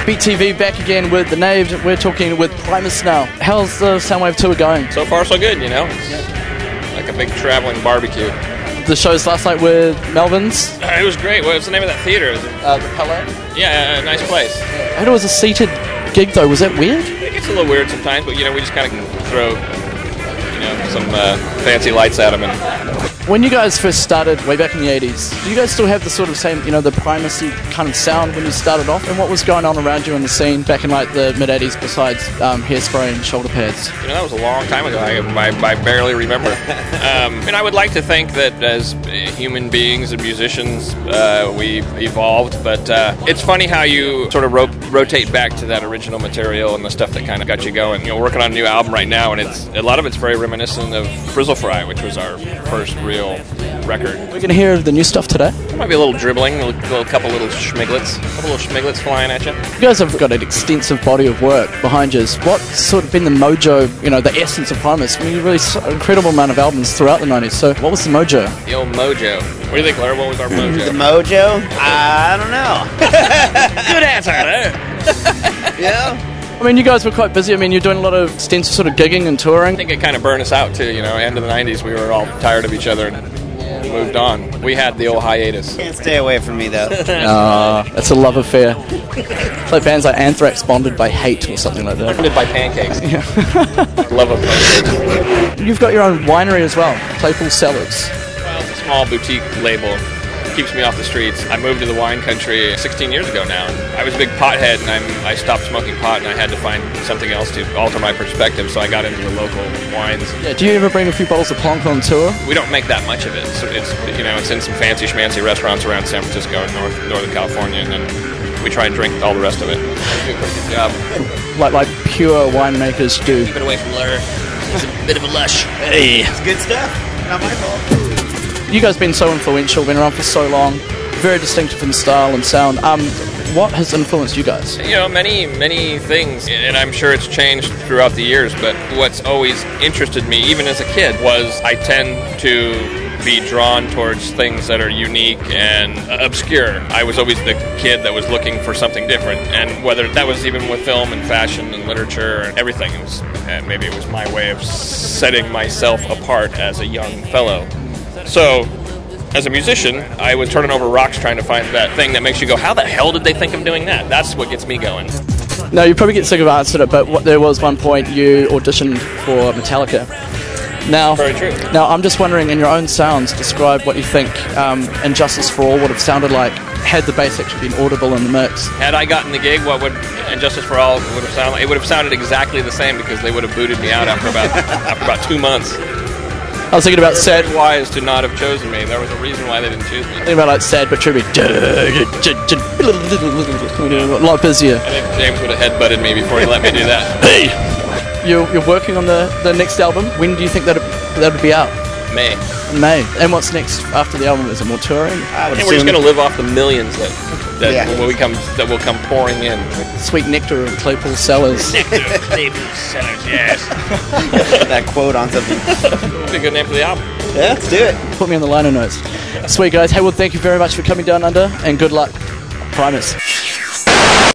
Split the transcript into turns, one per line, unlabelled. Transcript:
Beat TV back again with the Knave. We're talking with Primus now. How's the Soundwave tour going?
So far, so good, you know. It's like a big traveling barbecue.
The shows last night with Melbourne's.
It was great. What was the name of that theater?
The Palais.
Yeah, a nice place.
I heard it was a seated gig though. Was that weird?
It gets a little weird sometimes, but you know, we just kind of throw, you know, some fancy lights at them. And
when you guys first started way back in the 80s, do you guys still have the sort of same, you know, the Primus-y kind of sound when you started off? And what was going on around you in the scene back in like the mid-80s besides hairspray and shoulder pads?
You know, that was a long time ago. I barely remember. And I would like to think that as human beings and musicians, we've evolved. But it's funny how you sort of rotate back to that original material and the stuff that kind of got you going. You know, we're working on a new album right now, and a lot of it's very reminiscent of Frizzle Fry, which was our first real record.
We're going to hear the new stuff today.
There might be a little dribbling, a couple little schmigglets flying at you.
You guys have got an extensive body of work behind you. What's sort of been the mojo, you know, the essence of Primus? I mean, you released an incredible amount of albums throughout the 90s, so what was the mojo?
The old mojo. What do you think, Larry? What was our mojo?
The mojo? I don't know.
Good answer, there.
Yeah.
I mean, you guys were quite busy. I mean, you're doing a lot of extensive sort of gigging and touring.
I think it kind of burned us out, too. You know, end of the 90s, we were all tired of each other and moved on. We had the old hiatus.
Can't stay away from me, though.
That's a love affair. It's like bands like Anthrax bonded by hate or something like that.
Bonded by pancakes.
Yeah.
Love of pancakes.
You've got your own winery as well, Playful Cellars.
Well, it's a small boutique label. Keeps me off the streets. I moved to the wine country 16 years ago now. I was a big pothead, and I stopped smoking pot, and I had to find something else to alter my perspective, so I got into the local wines.
Yeah, do you ever bring a few bottles of Plonk on tour?
We don't make that much of it. So it's in some fancy schmancy restaurants around San Francisco and Northern California, and then we try and drink all the rest of it. We do a pretty good job.
Like pure winemakers do.
Keep it away from Lur. He's a bit of a lush.
Hey.
It's good stuff. Not my fault.
You guys have been so influential, been around for so long, very distinctive in style and sound. What has influenced you guys?
You know, many things, and I'm sure it's changed throughout the years, but what's always interested me, even as a kid, was I tend to be drawn towards things that are unique and obscure. I was always the kid that was looking for something different, and whether that was even with film and fashion and literature and everything, maybe it was my way of setting myself apart as a young fellow. So, as a musician, I was turning over rocks trying to find that thing that makes you go, how the hell did they think of doing that? That's what gets me going.
No, you probably get sick of answering it, but there was one point you auditioned for Metallica. Now,
very true.
Now, I'm just wondering, in your own sounds, describe what you think Injustice for All would have sounded like had the bass actually been audible in the mix.
Had I gotten the gig, what would Injustice for All would have sounded like? It would have sounded exactly the same because they would have booted me out after about 2 months.
I was thinking about Sad.
Wise to not have chosen me. There was a reason why they didn't choose me.
Thinking about like Sad but True. A lot busier.
I think James would have headbutted me before he let me do that.
Hey! You're working on the next album. When do you think that would be out?
May.
And what's next after the album? Is it more touring?
I would assume we're just going to live off the millions that will come pouring in.
Sweet nectar of Claypool Cellars.
Nectar of Claypool Cellars, yes.
That quote on something.
That'd be a good name for the album.
Yeah, let's do it.
Put me on the liner notes. Sweet guys. Hey, well, thank you very much for coming down under, and good luck. Primus.